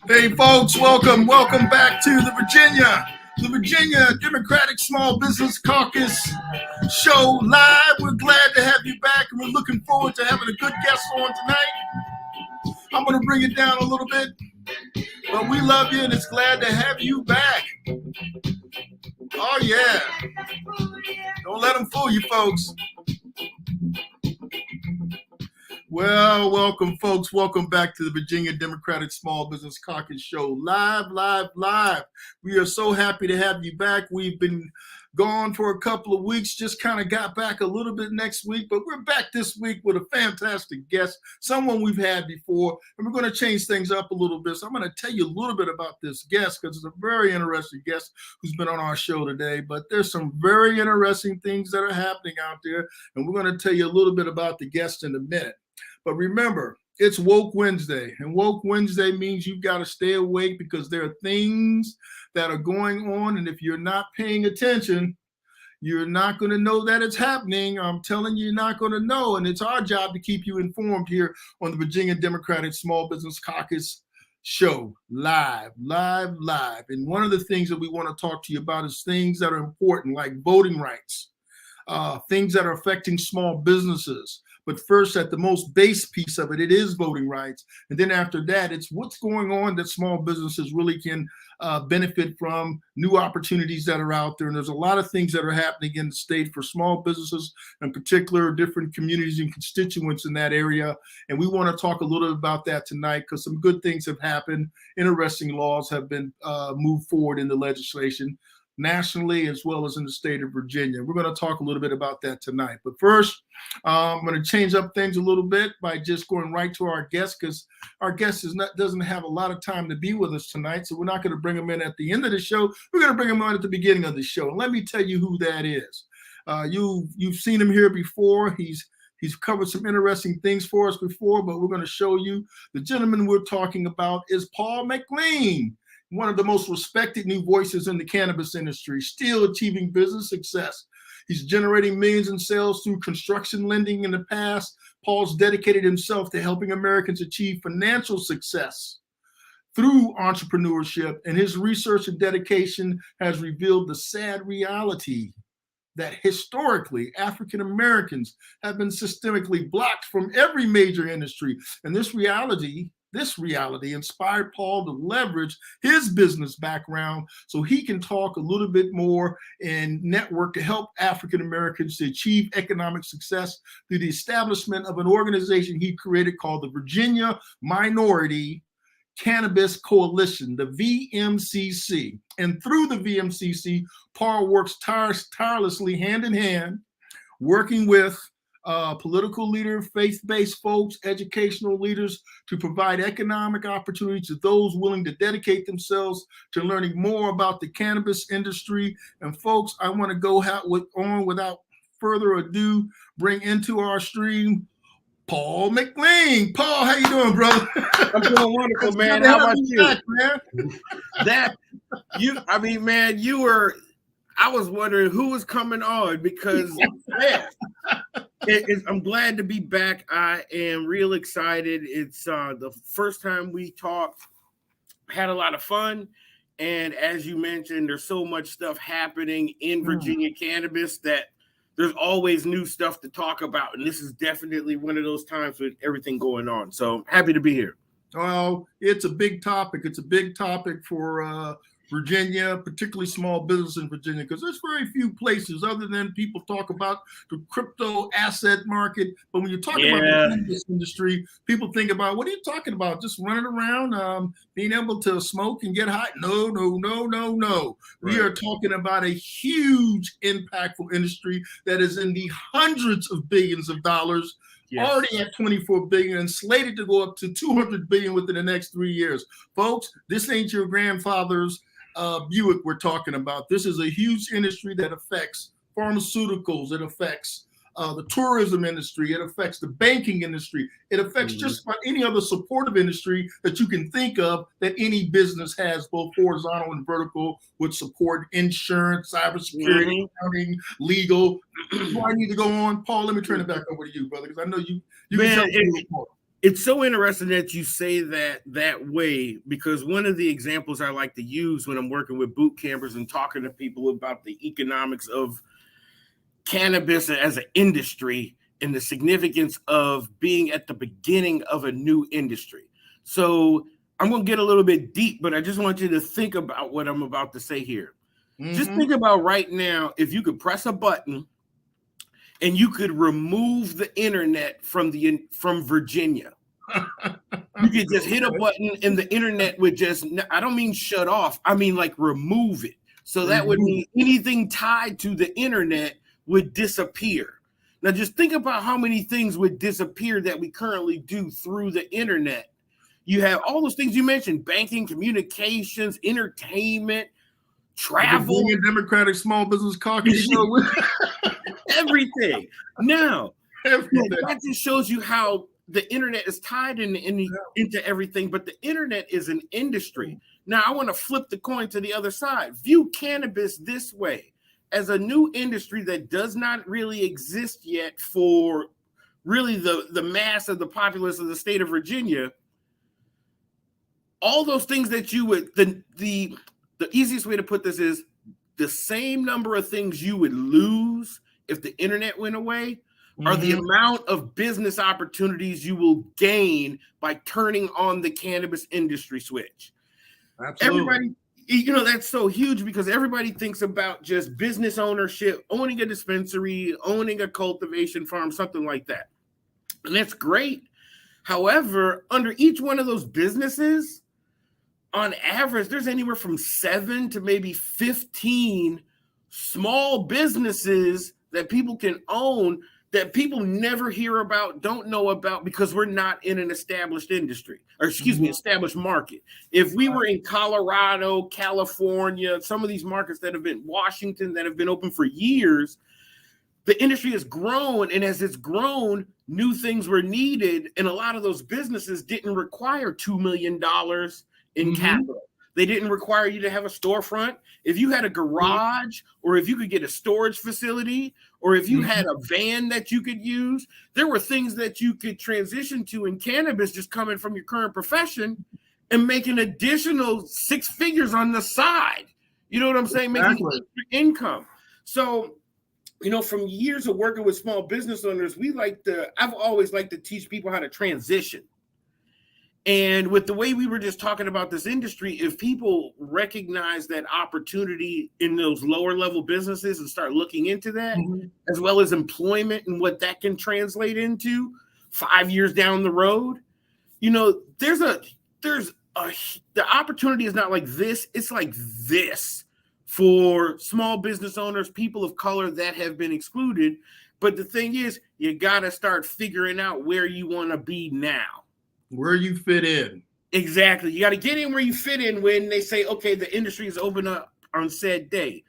Hey folks, welcome back to the Virginia Democratic Small Business Caucus show live. We're glad to have you back, and we're looking forward to having a good guest on tonight. I'm going to bring it down a little bit, but we love you, and it's glad to have you back. Oh yeah, don't let them fool you, folks. Well, welcome, folks. Welcome back to the Virginia Democratic Small Business Caucus show. Live. We are so happy to have you back. We've been gone for a couple of weeks, just kind of got back a little bit next week, but we're back this week with a fantastic guest, someone we've had before, and we're going to change things up a little bit. So I'm going to tell you a little bit about this guest because it's a very interesting guest who's been on our show today, but there's some very interesting things that are happening out there, and we're going to tell you a little bit about the guest in a minute. But remember, it's Woke Wednesday, and Woke Wednesday means you've got to stay awake because there are things that are going on, and if you're not paying attention, you're not going to know that it's happening. I'm telling you, you're not going to know, and it's our job to keep you informed here on the Virginia Democratic Small Business Caucus show, live. And one of the things that we want to talk to you about is things that are important, like voting rights, things that are affecting small businesses. But first, at the most base piece of it is voting rights. And then after that, it's what's going on that small businesses really can benefit from, new opportunities that are out there. And there's a lot of things that are happening in the state for small businesses, in particular, different communities and constituents in that area. And we want to talk a little bit about that tonight because some good things have happened. Interesting laws have been moved forward in the legislation, nationally as well as in the state of Virginia. We're going to talk a little bit about that tonight. But first, I'm going to change up things a little bit by just going right to our guest because our guest doesn't have a lot of time to be with us tonight. So we're not going to bring him in at the end of the show. We're going to bring him on at the beginning of the show. And let me tell you who that is. You've seen him here before. He's covered some interesting things for us before, but we're going to show you the gentleman we're talking about is Paul McLean, one of the most respected new voices in the cannabis industry, still achieving business success. He's generating millions in sales through construction lending in the past. Paul's dedicated himself to helping Americans achieve financial success through entrepreneurship, and his research and dedication has revealed the sad reality that historically African Americans have been systemically blocked from every major industry. And this reality inspired Paul to leverage his business background so he can talk a little bit more and network to help African Americans to achieve economic success through the establishment of an organization he created called the Virginia Minority Cannabis Coalition, the VMCC. And through the VMCC, Paul works tirelessly hand in hand, working with political leaders, faith-based folks, educational leaders to provide economic opportunities to those willing to dedicate themselves to learning more about the cannabis industry. And folks, I want to go on without further ado, bring into our stream Paul McLean. Paul, how you doing, brother? I'm doing wonderful, man. How about you? Back, man? I was wondering who was coming on because I'm glad to be back. I am real excited. It's the first time we talked, had a lot of fun. And as you mentioned, there's so much stuff happening in Virginia cannabis that there's always new stuff to talk about. And this is definitely one of those times with everything going on. So happy to be here. Well, it's a big topic. It's a big topic for Virginia, particularly small business in Virginia, because there's very few places other than people talk about the crypto asset market. But when you're talking about the cannabis industry, people think about, what are you talking about? Just running around, being able to smoke and get high? No. Right. We are talking about a huge, impactful industry that is in the hundreds of billions of dollars. Yes. Already at 24 billion and slated to go up to 200 billion within the next 3 years. Folks, this ain't your grandfather's Buick we're talking about. This is a huge industry that affects pharmaceuticals. It affects the tourism industry. It affects the banking industry. It affects just about any other supportive industry that you can think of that any business has, both horizontal and vertical, with support insurance, cybersecurity, accounting, legal. Do I need to go on? Paul, let me turn it back over to you, brother, because I know you can tell me more. It's so interesting that you say that way, because one of the examples I like to use when I'm working with boot campers and talking to people about the economics of cannabis as an industry and the significance of being at the beginning of a new industry. So I'm going to get a little bit deep, but I just want you to think about what I'm about to say here. Mm-hmm. Just think about right now, if you could press a button and you could remove the internet from Virginia. You could just hit a button and the internet would just, I don't mean shut off, I mean like remove it. So that would mean anything tied to the internet would disappear. Now just think about how many things would disappear that we currently do through the internet. You have all those things you mentioned: banking, communications, entertainment, travel. The Virginia Democratic Small Business Caucus show. Everything. Now, that just shows you how the internet is tied into everything, but the internet is an industry. Now, I want to flip the coin to the other side. View cannabis this way: as a new industry that does not really exist yet for really the mass of the populace of the state of Virginia. All those things that you would, the easiest way to put this is the same number of things you would lose if the internet went away are the amount of business opportunities you will gain by turning on the cannabis industry switch. Absolutely. Everybody, that's so huge because everybody thinks about just business ownership, owning a dispensary, owning a cultivation farm, something like that. And that's great. However, under each one of those businesses, on average, there's anywhere from 7 to maybe 15 small businesses that people can own that people never hear about, don't know about, because we're not in an established industry, or established market. If we were in Colorado, California, some of these markets that have been Washington, that have been open for years, the industry has grown, and as it's grown, new things were needed, and a lot of those businesses didn't require $2 million in capital. They didn't require you to have a storefront. If you had a garage, or if you could get a storage facility, or if you had a van that you could use, there were things that you could transition to in cannabis just coming from your current profession and make an additional 6 figures on the side. You know what I'm saying? Making extra income. So, from years of working with small business owners, I've always liked to teach people how to transition. And with the way we were just talking about this industry, if people recognize that opportunity in those lower level businesses and start looking into that, as well as employment and what that can translate into 5 years down the road, the opportunity is not like this. It's like this for small business owners, people of color that have been excluded. But the thing is, you got to start figuring out where you want to be now. Where you fit in. Exactly. You got to get in where you fit in when they say, okay, the industry is open up on said day.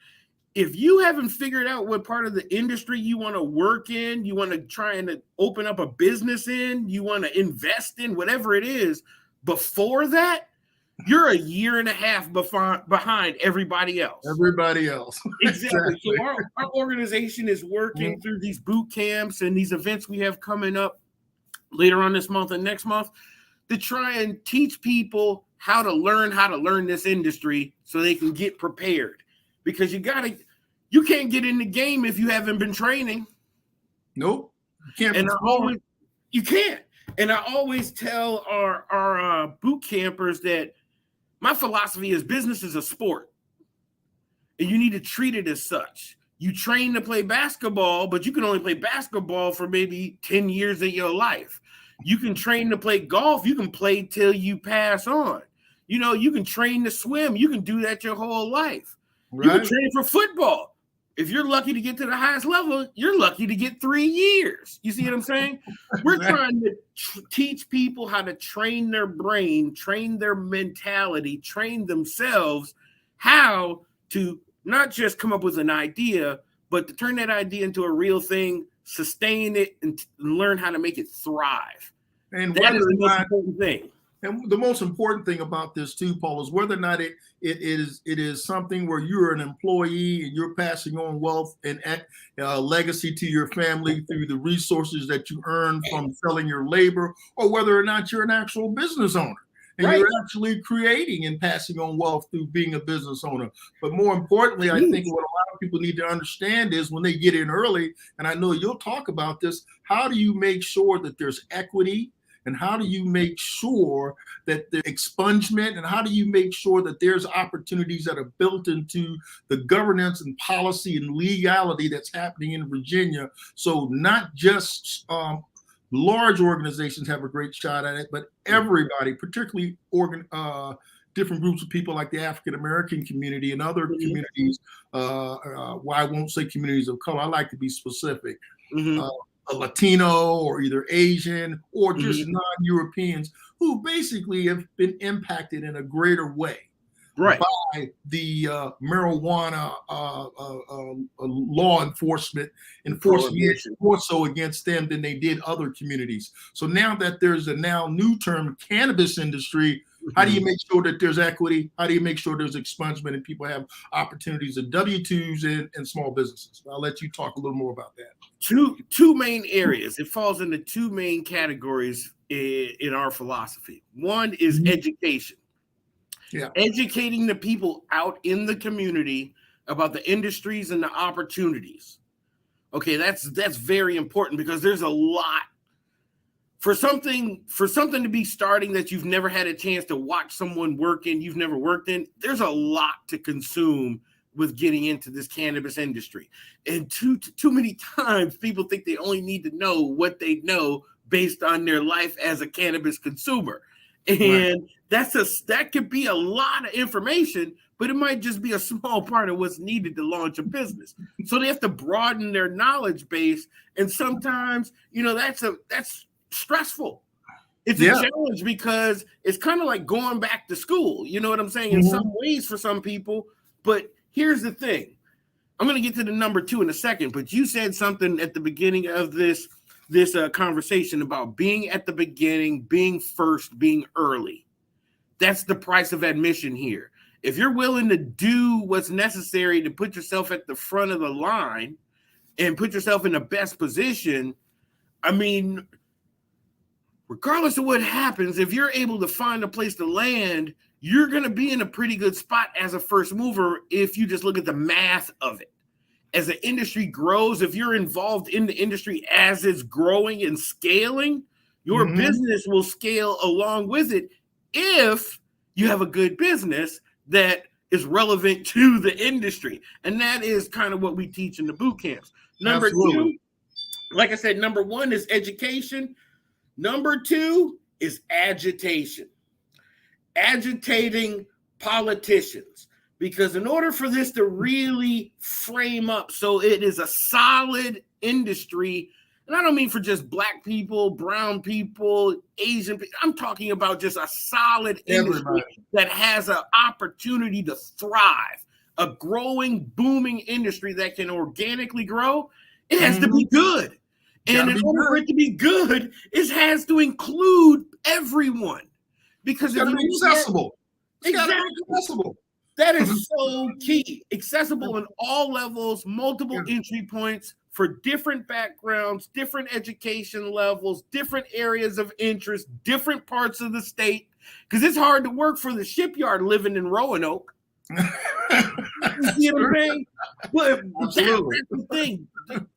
If you haven't figured out what part of the industry you want to work in, you want to try and open up a business in, you want to invest in, whatever it is, before that, you're a year and a half behind everybody else. Exactly. So our organization is working through these boot camps and these events we have coming up later on this month and next month to try and teach people how to learn this industry so they can get prepared. Because you can't get in the game if you haven't been training. Nope. You can't. You can't. And I always tell our boot campers that my philosophy is business is a sport. And you need to treat it as such. You train to play basketball, but you can only play basketball for maybe 10 years of your life. You can train to play golf. You can play till you pass on. You can train to swim. You can do that your whole life. Right. You can train for football. If you're lucky to get to the highest level, you're lucky to get 3 years. You see what I'm saying? We're trying to teach people how to train their brain, train their mentality, train themselves how to not just come up with an idea, but to turn that idea into a real thing, sustain it, and learn how to make it thrive. And that is the most important thing. And the most important thing about this too, Paul, is whether or not it is something where you're an employee and you're passing on wealth and legacy to your family through the resources that you earn from selling your labor, or whether or not you're an actual business owner and you're actually creating and passing on wealth through being a business owner. But more importantly, I think what a lot of people need to understand is when they get in early, and I know you'll talk about this, how do you make sure that there's equity? And how do you make sure that the expungement, and how do you make sure that there's opportunities that are built into the governance and policy and legality that's happening in Virginia? So not just large organizations have a great shot at it, but everybody, particularly different groups of people like the African-American community and other communities, well, I won't say communities of color, I like to be specific, a Latino or either Asian or just non-Europeans who basically have been impacted in a greater way by the marijuana law enforcement enforcing it more so against them than they did other communities. So now that there's a now new term, cannabis industry, how do you make sure that there's equity? How do you make sure there's expungement and people have opportunities in W-2s and small businesses? I'll let you talk a little more about that. Two main areas. It falls into two main categories in our philosophy. One is education. Yeah. Educating the people out in the community about the industries and the opportunities. Okay, that's very important because there's a lot. For something to be starting that you've never had a chance to watch someone work in, you've never worked in, there's a lot to consume with getting into this cannabis industry. And too many times people think they only need to know what they know based on their life as a cannabis consumer. And that could be a lot of information, but it might just be a small part of what's needed to launch a business. So they have to broaden their knowledge base. And sometimes, that's stressful. It's a challenge because it's kind of like going back to school. You know what I'm saying? In some ways for some people. But here's the thing. I'm going to get to the number 2 in a second, but you said something at the beginning of this conversation about being at the beginning, being first, being early. That's the price of admission here. If you're willing to do what's necessary to put yourself at the front of the line and put yourself in the best position, I mean, regardless of what happens, if you're able to find a place to land, you're going to be in a pretty good spot as a first mover if you just look at the math of it. As the industry grows, if you're involved in the industry as it's growing and scaling, your business will scale along with it if you have a good business that is relevant to the industry. And that is kind of what we teach in the boot camps. Number 2, like I said, number 1 is education. Number 2 is agitation. Agitating politicians. Because in order for this to really frame up so it is a solid industry, and I don't mean for just black people, brown people, Asian people, I'm talking about just a solid industry that has an opportunity to thrive, a growing, booming industry that can organically grow, it has to be good. And in order for it to be good, it has to include everyone. Because it's got to be accessible. It's got to be accessible. That is so key. Accessible in all levels, multiple entry points for different backgrounds, different education levels, different areas of interest, different parts of the state. Because it's hard to work for the shipyard living in Roanoke. You see what I'm saying? But that's the thing.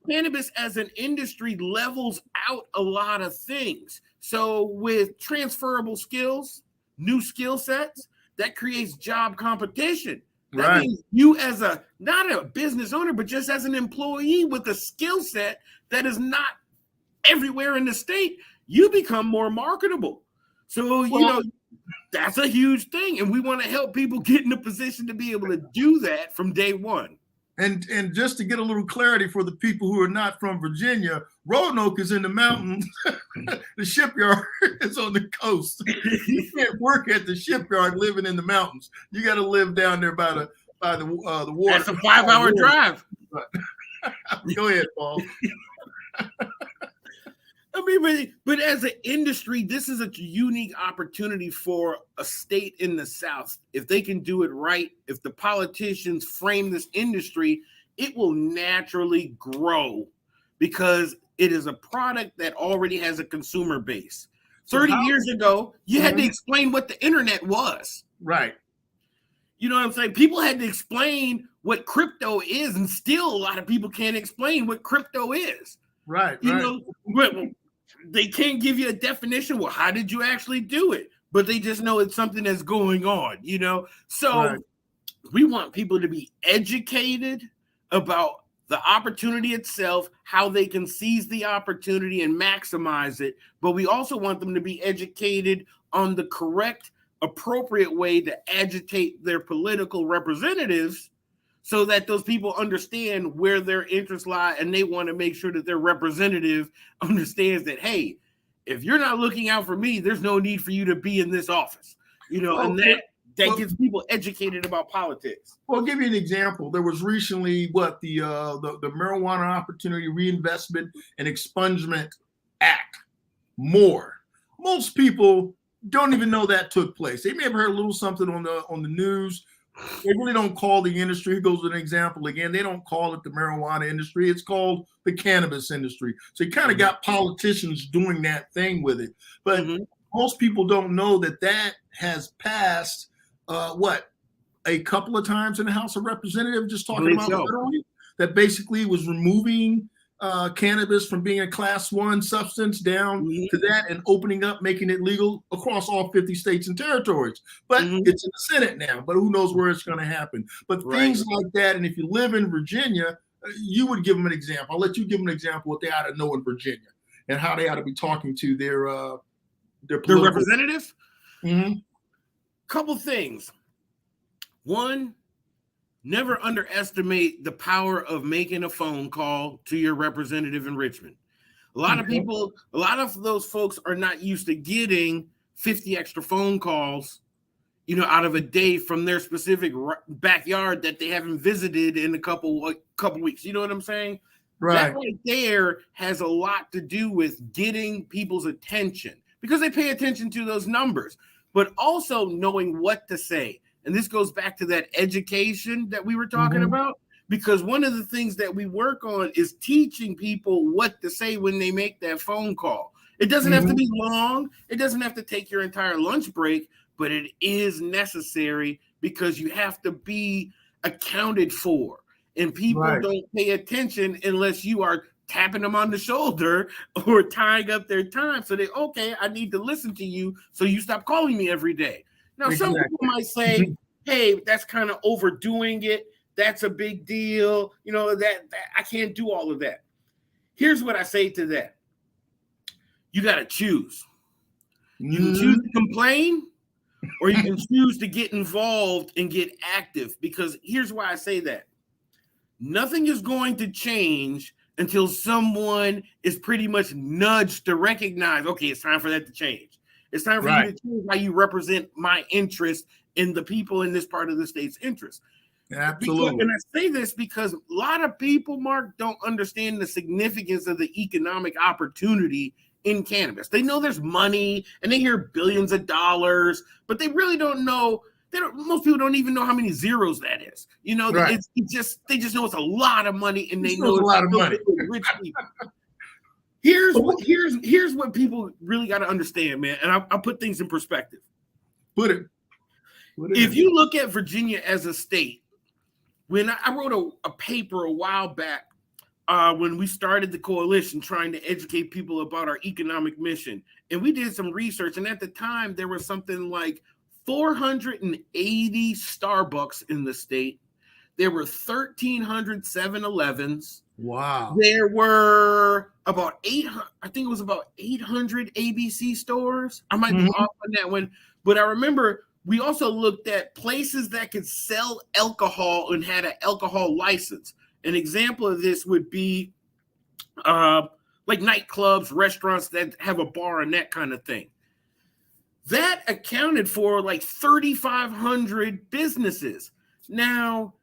Cannabis as an industry levels out a lot of things. So with transferable skills, new skill sets, that creates job competition. That means you as not a business owner, but just as an employee with a skill set that is not everywhere in the state, you become more marketable. So, that's a huge thing. And we want to help people get in a position to be able to do that from day one. And just to get a little clarity for the people who are not from Virginia, Roanoke is in the mountains. The shipyard is on the coast. You can't work at the shipyard living in the mountains. You got to live down there by the water. That's a 5-hour drive. Go ahead, Paul. I mean, but as an industry, this is a unique opportunity for a state in the South. If they can do it right, if the politicians frame this industry, it will naturally grow because it is a product that already has a consumer base. 30 years ago, you had to explain what the internet was. Right. You know what I'm saying? People had to explain what crypto is, and still a lot of people can't explain what crypto is. Right. You know, they can't give you a definition. Well, how did you actually do it? But they just know it's something that's going on, you know? So we want people to be educated about the opportunity itself, how they can seize the opportunity and maximize it. But we also want them to be educated on the correct, appropriate way to agitate their political representatives so that those people understand where their interests lie, and they want to make sure that their representative understands that, hey, if you're not looking out for me, there's no need for you to be in this office. You know, and that gets people educated about politics. Well, I'll give you an example. There was recently the Marijuana Opportunity Reinvestment and Expungement Act. Most people don't even know that took place. They may have heard a little something on the news. They really don't call the industry. Here goes an example again. They don't call it the marijuana industry. It's called the cannabis industry. So you kind of got politicians doing that thing with it. But most people don't know that has passed, a couple of times in the House of Representatives, just talking about federally, that basically was removing cannabis from being a class 1 substance down to that and opening up, making it legal across all 50 states and territories. But it's in the Senate now, but who knows where it's going to happen. But things like that, and if you live in Virginia, you would give them an example. I'll let you give them an example what they ought to know in Virginia and how they ought to be talking to their representatives. Couple things. One, never underestimate the power of making a phone call to your representative in Richmond. A lot of people, a lot of those folks are not used to getting 50 extra phone calls, you know, out of a day from their specific backyard that they haven't visited in a couple weeks. You know what I'm saying? Right. That right there has a lot to do with getting people's attention because they pay attention to those numbers, but also knowing what to say. And this goes back to that education that we were talking about, because one of the things that we work on is teaching people what to say when they make that phone call. It doesn't have to be long. It doesn't have to take your entire lunch break, but it is necessary because you have to be accounted for. And people don't pay attention unless you are tapping them on the shoulder or tying up their time. So I need to listen to you so you stop calling me every day. Now, some people might say, hey, that's kind of overdoing it. That's a big deal. You know, that I can't do all of that. Here's what I say to that. You got to choose. You can choose to complain or you can choose to get involved and get active, because here's why I say that. Nothing is going to change until someone is pretty much nudged to recognize, okay, it's time for that to change. It's time for you to choose how you represent my interest in the people in this part of the state's interest. Absolutely. And I say this because a lot of people, Mark, don't understand the significance of the economic opportunity in cannabis. They know there's money and they hear billions of dollars, but they really don't know. Most people don't even know how many zeros that is. You know, they just know it's a lot of money, and they know it's a lot of money. Rich people. Here's what people really got to understand, man. And I'll put things in perspective. If you look at Virginia as a state, when I wrote a paper a while back, when we started the coalition trying to educate people about our economic mission, and we did some research, and at the time there was something like 480 Starbucks in the state. There were 1,300 7-Elevens. Wow. There were about 800, I think it was about 800 ABC stores. I might be off on that one, but I remember we also looked at places that could sell alcohol and had an alcohol license. An example of this would be like nightclubs, restaurants that have a bar and that kind of thing. That accounted for like 3,500 businesses. Now,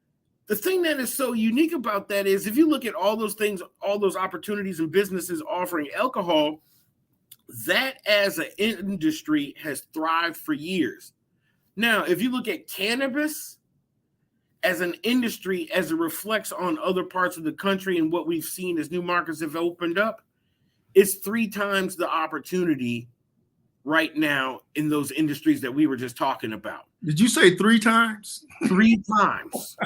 the thing that is so unique about that is if you look at all those things, all those opportunities and businesses offering alcohol, that as an industry has thrived for years. Now, if you look at cannabis as an industry, as it reflects on other parts of the country and what we've seen as new markets have opened up, it's 3 times the opportunity right now in those industries that we were just talking about. Did you say 3 times? 3 times.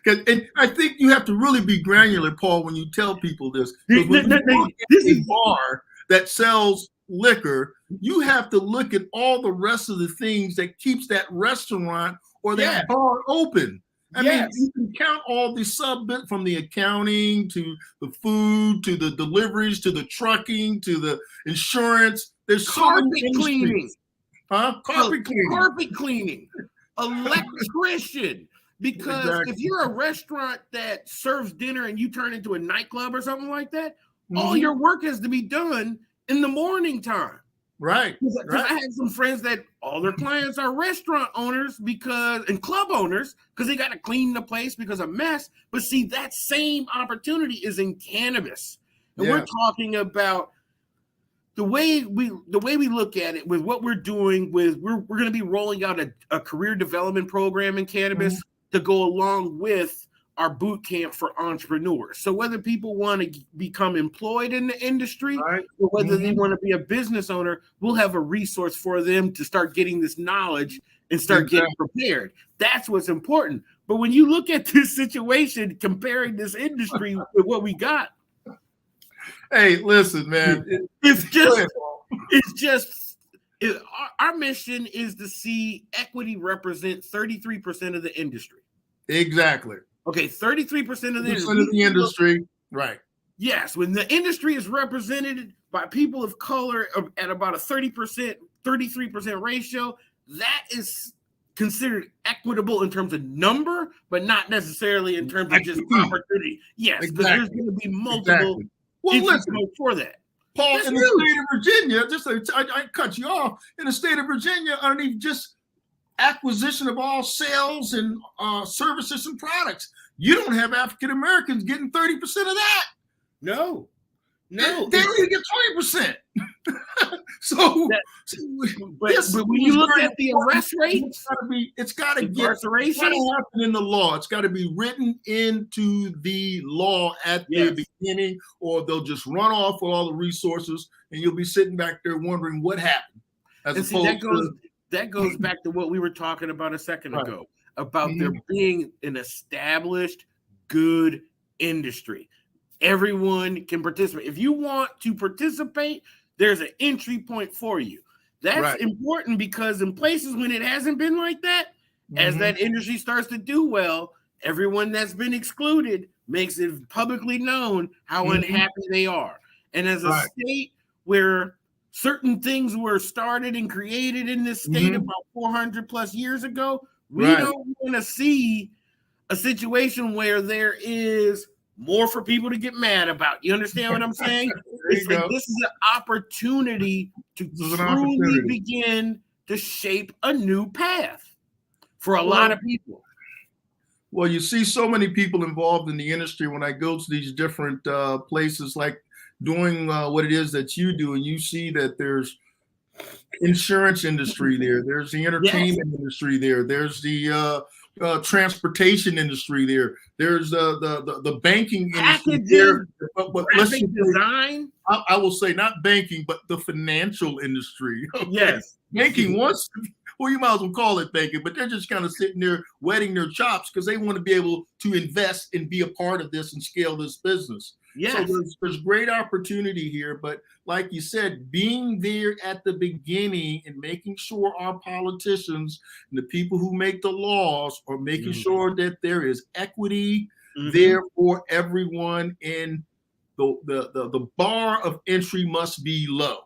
And I think you have to really be granular, Paul, when you tell people this. When you look at a bar that sells liquor, you have to look at all the rest of the things that keeps that restaurant or that bar open. I mean, you can count all the from the accounting to the food to the deliveries to the trucking to the insurance. There's carpet cleaning, carpet cleaning, electrician. Because if you're a restaurant that serves dinner and you turn into a nightclub or something like that, all your work has to be done in the morning time. Right. I had some friends that all their clients are restaurant owners and club owners because they got to clean the place because of mess. But see, that same opportunity is in cannabis. And we're talking about the way we look at it with what we're doing with we're going to be rolling out a career development program in cannabis to go along with our boot camp for entrepreneurs. So whether people want to become employed in the industry or whether they want to be a business owner, we'll have a resource for them to start getting this knowledge and start getting prepared. That's what's important. But when you look at this situation, comparing this industry with what we got, hey, listen, man, our mission is to see equity represent 33% of the industry. Exactly. Okay, 33% of the industry, right? Yes, when the industry is represented by people of color at about a 30%, 33% ratio, that is considered equitable in terms of number, but not necessarily in terms of just opportunity. Yes, because there's going to be multiple for that. Paul, in the state of Virginia, I cut you off. In the state of Virginia, underneath just acquisition of all sales and services and products, you don't have African Americans getting 30% of that. No. They don't even get 20%. But when you look at the arrest rates, it's got to happen in the law. It's got to be written into the law at the beginning, or they'll just run off with all the resources, and you'll be sitting back there wondering what happened. That goes back to what we were talking about a second ago about there being an established good industry. Everyone can participate. If you want to participate, there's an entry point for you. That's important because in places when it hasn't been like that, as that industry starts to do well, everyone that's been excluded makes it publicly known how unhappy they are. And as a state where certain things were started and created in this state about 400 plus years ago, we don't want to see a situation where there is more for people to get mad about. You understand what I'm saying? It's like this is an opportunity to truly begin to shape a new path for a lot of people. Well, you see so many people involved in the industry when I go to these different places, like doing what it is that you do, and you see that there's insurance industry there, there's the entertainment industry there's the transportation industry there's the banking industry there. But design. I will say not banking, but the financial industry. Okay? Yes, banking wants. Well, you might as well call it banking, but they're just kind of sitting there wetting their chops because they want to be able to invest and be a part of this and scale this business. Yes. So there's great opportunity here, but like you said, being there at the beginning and making sure our politicians and the people who make the laws are making sure that there is equity there for everyone, and the bar of entry must be low.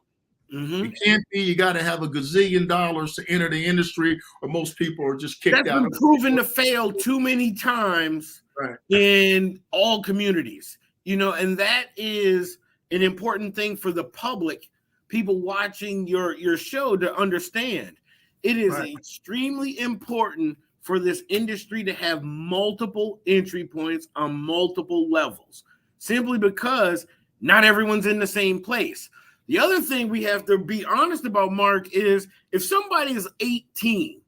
It can't be you got to have a gazillion dollars to enter the industry, or most people are just kicked out. That's been proven to fail too many times in all communities. And that is an important thing for the public, people watching your show, to understand. It is extremely important for this industry to have multiple entry points on multiple levels, simply because not everyone's in the same place. The other thing we have to be honest about, Mark, is if somebody is 18,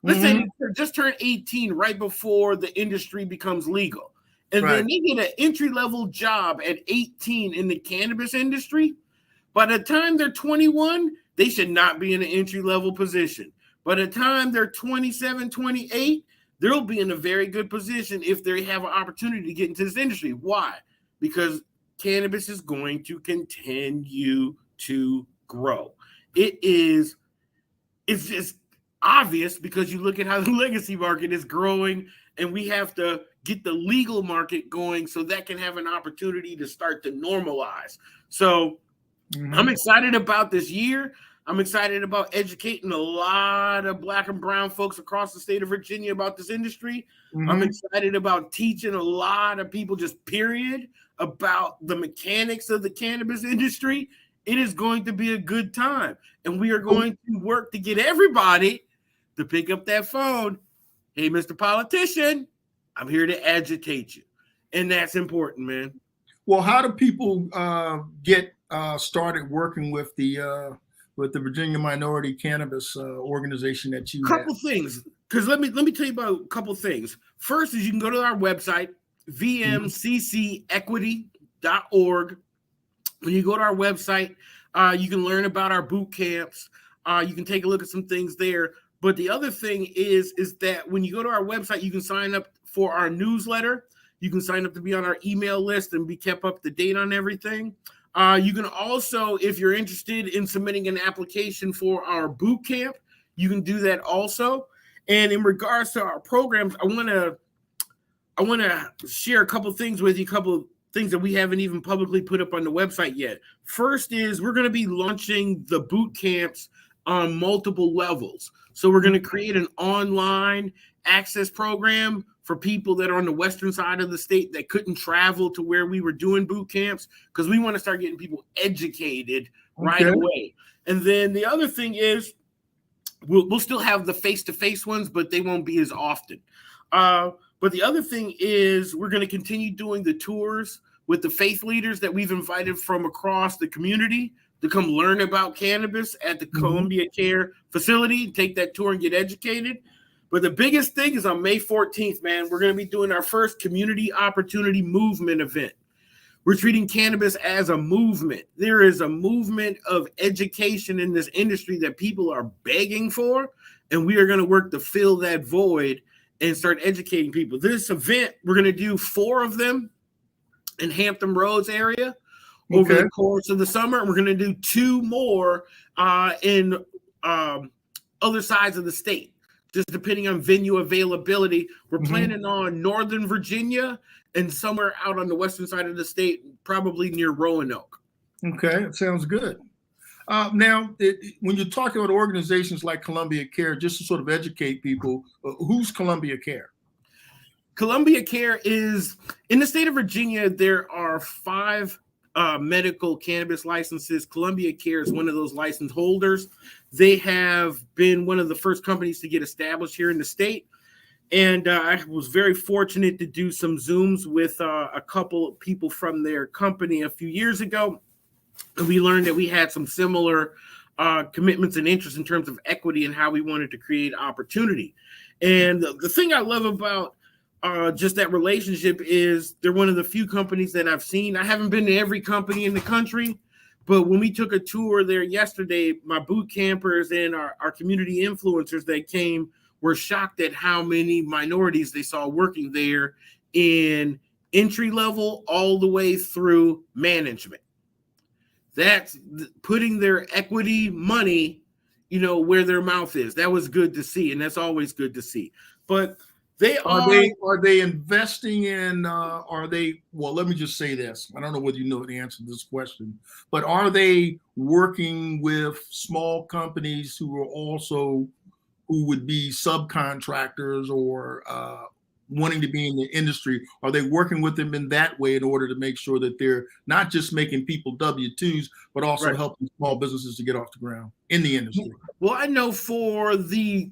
let's say they just turned 18 right before the industry becomes legal, and then they get an entry-level job at 18 in the cannabis industry, by the time they're 21, they should not be in an entry-level position. By the time they're 27, 28, they'll be in a very good position if they have an opportunity to get into this industry. Why? Because cannabis is going to continue to grow. It's just obvious because you look at how the legacy market is growing, and we have to get the legal market going so that can have an opportunity to start to normalize. So I'm excited about this year. I'm excited about educating a lot of Black and brown folks across the state of Virginia about this industry. I'm excited about teaching a lot of people, just period, about the mechanics of the cannabis industry. It is going to be a good time. And we are going to work to get everybody to pick up that phone. Hey, Mr. Politician, I'm here to agitate you. And that's important, man. Well, how do people get started working with the Virginia Minority Cannabis organization that you Couple things, because let me tell you about a couple things. First is you can go to our website, vmccequity.org. When you go to our website, you can learn about our boot camps. You can take a look at some things there. But the other thing is that when you go to our website, you can sign up for our newsletter. You can sign up to be on our email list and be kept up to date on everything. You can also, if you're interested in submitting an application for our boot camp, you can do that also. And in regards to our programs, I want to share a couple things with you, a couple of things that we haven't even publicly put up on the website yet. First is we're going to be launching the boot camps on multiple levels. So we're going to create an online access program for people that are on the western side of the state that couldn't travel to where we were doing boot camps, because we want to start getting people educated right away. And then the other thing is we'll still have the face-to-face ones, but they won't be as often. But the other thing is we're going to continue doing the tours with the faith leaders that we've invited from across the community to come learn about cannabis at the Columbia Care facility, take that tour and get educated. But the biggest thing is on May 14th, man, we're going to be doing our first community opportunity movement event. We're treating cannabis as a movement. There is a movement of education in this industry that people are begging for, and we are going to work to fill that void and start educating people. This event, we're going to do 4 of them in Hampton Roads area over the course of the summer. We're going to do 2 more in other sides of the state, just depending on venue availability. We're planning on Northern Virginia and somewhere out on the western side of the state, probably near Roanoke. Okay, that sounds good. Now, when you're talking about organizations like Columbia Care, just to sort of educate people, who's Columbia Care? Columbia Care is, in the state of Virginia, there are 5 medical cannabis licenses. Columbia Care is one of those license holders. They have been one of the first companies to get established here in the state. And I was very fortunate to do some Zooms with a couple of people from their company a few years ago. And we learned that we had some similar commitments and interests in terms of equity and how we wanted to create opportunity. And the thing I love about just that relationship is they're one of the few companies that I've seen. I haven't been to every company in the country, but when we took a tour there yesterday, my boot campers and our community influencers that came were shocked at how many minorities they saw working there in entry level all the way through management. That's putting their equity money, where their mouth is. That was good to see, and that's always good to see. But are they investing in, well, let me just say this. I don't know whether you know the answer to this question, but are they working with small companies who would be subcontractors or wanting to be in the industry? Are they working with them in that way in order to make sure that they're not just making people W-2s, but also helping small businesses to get off the ground in the industry? Well, I know for the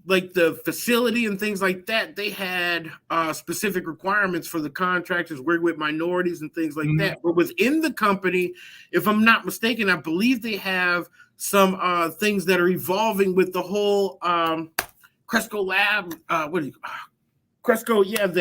facility and things like that, they had specific requirements for the contractors working with minorities and things like that. But within the company, if I'm not mistaken, I believe they have some things that are evolving with the whole Cresco Lab. Cresco, and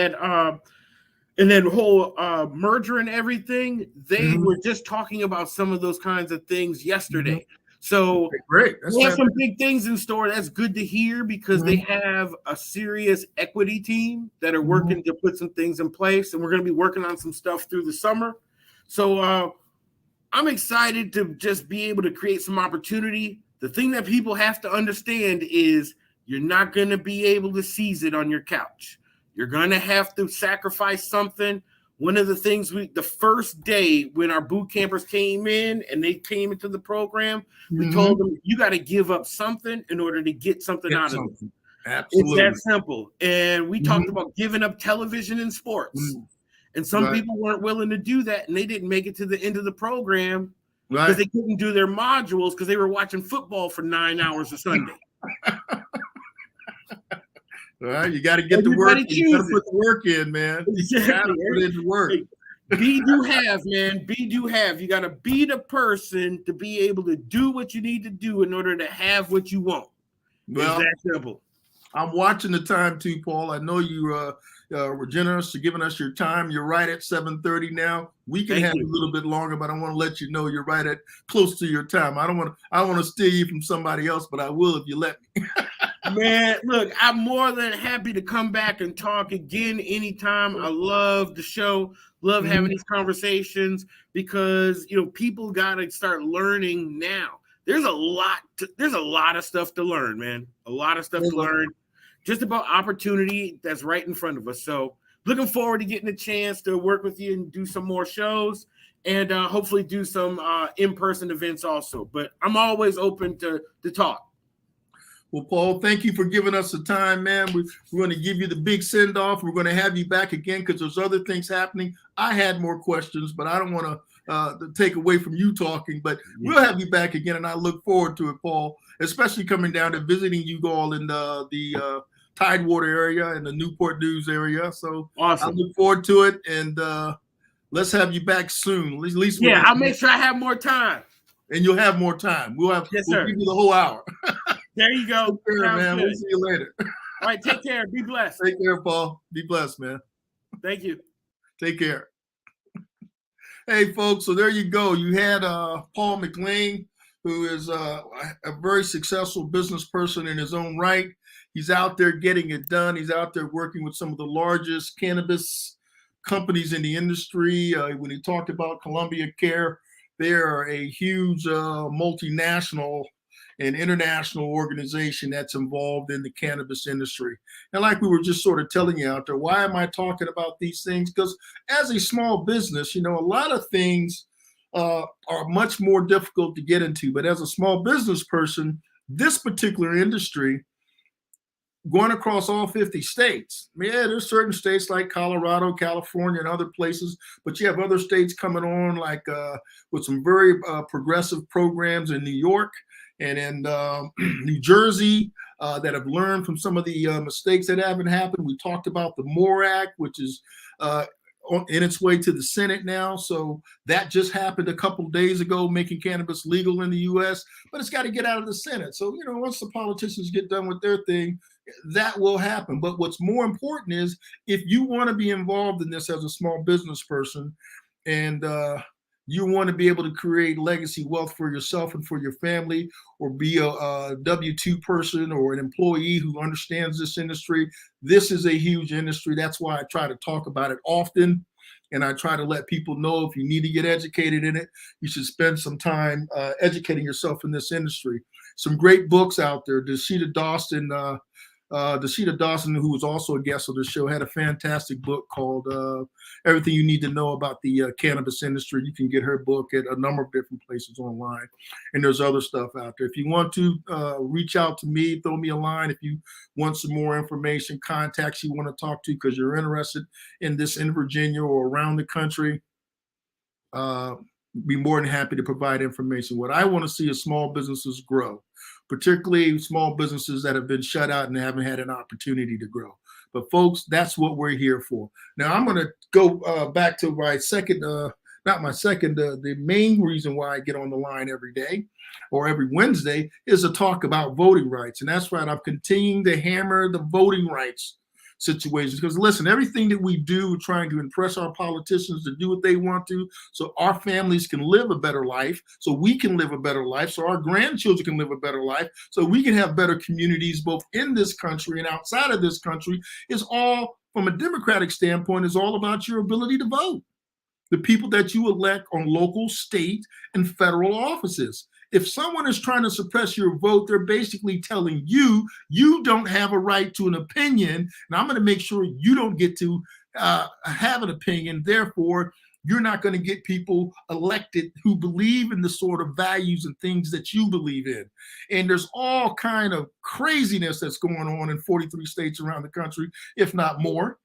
then whole merger and everything. They were just talking about some of those kinds of things yesterday. So great. They have some big things in store. That's good to hear because they have a serious equity team that are working to put some things in place, and we're going to be working on some stuff through the summer. So I'm excited to just be able to create some opportunity. The thing that people have to understand is you're not going to be able to seize it on your couch. You're going to have to sacrifice something. One of the things the first day when our boot campers came in and they came into the program, we told them, you got to give up something in order to get something out of it. Absolutely. It's that simple. And we talked about giving up television and sports. And some people weren't willing to do that, and they didn't make it to the end of the program because they couldn't do their modules because they were watching football for 9 hours a Sunday. Well, you got to get the work. You got to put the work in, man. You got to put in the work. Be do have, man. Be do have. You got to be the person to be able to do what you need to do in order to have what you want. Well, it's that simple. I'm watching the time too, Paul. I know you were generous to giving us your time. You're right at 7:30 now. We can have a little bit longer, but I want to let you know you're right at close to your time. I don't want to steal you from somebody else, but I will if you let me. Man, look, I'm more than happy to come back and talk again anytime. I love the show, love having these conversations because people got to start learning now. There's a lot of stuff to learn, man. A lot of stuff to learn, just about opportunity that's right in front of us. So, looking forward to getting a chance to work with you and do some more shows, and hopefully do some in-person events also. But I'm always open to talk. Well, Paul, thank you for giving us the time, man. We're going to give you the big send-off. We're going to have you back again because there's other things happening. I had more questions, but I don't want to take away from you talking. But we'll have you back again, and I look forward to it, Paul, especially coming down and visiting you all in the Tidewater area and the Newport News area. So awesome. I look forward to it, and let's have you back soon. At least I'll make sure I have more time. And you'll have more time. We'll give you the whole hour. There you go. Take care, man. We'll see you later. All right, take care. Be blessed. Take care, Paul. Be blessed, man. Thank you. Take care. Hey, folks, so there you go. You had Paul McLean, who is a very successful business person in his own right. He's out there getting it done. He's out there working with some of the largest cannabis companies in the industry. When he talked about Columbia Care, they are a huge multinational and international organization that's involved in the cannabis industry. And like we were just sort of telling you out there, why am I talking about these things? Because as a small business, a lot of things are much more difficult to get into. But as a small business person, this particular industry, going across all 50 states, there's certain states like Colorado, California, and other places, but you have other states coming on like with some very progressive programs in New York and in New Jersey that have learned from some of the mistakes that haven't happened. We talked about the MORE Act, which is in its way to the Senate now. So that just happened a couple of days ago, making cannabis legal in the U.S., but it's got to get out of the Senate. So, once the politicians get done with their thing, that will happen. But what's more important is if you want to be involved in this as a small business person and you want to be able to create legacy wealth for yourself and for your family, or be a W-2 person or an employee who understands this industry, this is a huge industry. That's why I try to talk about it often. And I try to let people know if you need to get educated in it, you should spend some time educating yourself in this industry. Some great books out there. Deshita Dawson Dashita Dawson, who was also a guest on the show, had a fantastic book called Everything You Need to Know About the Cannabis Industry. You can get her book at a number of different places online. And there's other stuff out there. If you want to reach out to me, throw me a line. If you want some more information, contacts you want to talk to because you're interested in this in Virginia or around the country, be more than happy to provide information. What I want to see is small businesses grow, particularly small businesses that have been shut out and haven't had an opportunity to grow. But folks, that's what we're here for. Now I'm going to go back to my second, the main reason why I get on the line every day or every Wednesday is to talk about voting rights. And that's right, I'm continuing to hammer the voting rights situations. Because listen, everything that we do, we're trying to impress our politicians to do what they want to, so our families can live a better life, so we can live a better life, so our grandchildren can live a better life, so we can have better communities both in this country and outside of this country, is all, from a democratic standpoint, is all about your ability to vote. The people that you elect on local, state, and federal offices. If someone is trying to suppress your vote, they're basically telling you, you don't have a right to an opinion, and I'm going to make sure you don't get to have an opinion. Therefore, you're not going to get people elected who believe in the sort of values and things that you believe in. And there's all kind of craziness that's going on in 43 states around the country, if not more.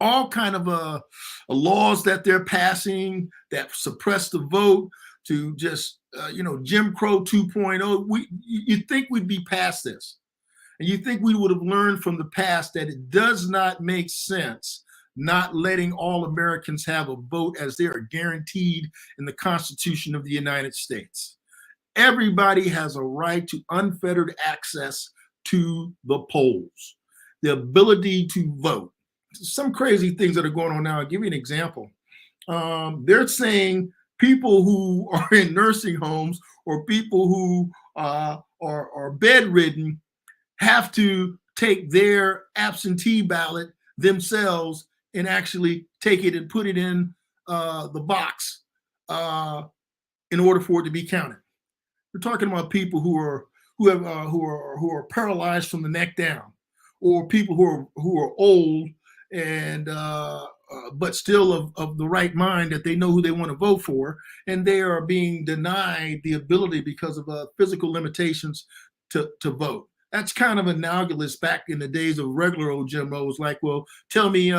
All kind of laws that they're passing that suppress the vote to just, Jim Crow 2.0. You'd think we'd be past this. And you think we would have learned from the past that it does not make sense not letting all Americans have a vote as they are guaranteed in the Constitution of the United States. Everybody has a right to unfettered access to the polls, the ability to vote. Some crazy things that are going on now. I'll give you an example. They're saying people who are in nursing homes or people who are bedridden have to take their absentee ballot themselves and actually take it and put it in the box in order for it to be counted. We're talking about people who are paralyzed from the neck down, or people who are old and but still of the right mind, that they know who they want to vote for, and they are being denied the ability because of physical limitations to vote. That's kind of analogous back in the days of regular old Jim O. Was like, well, tell me,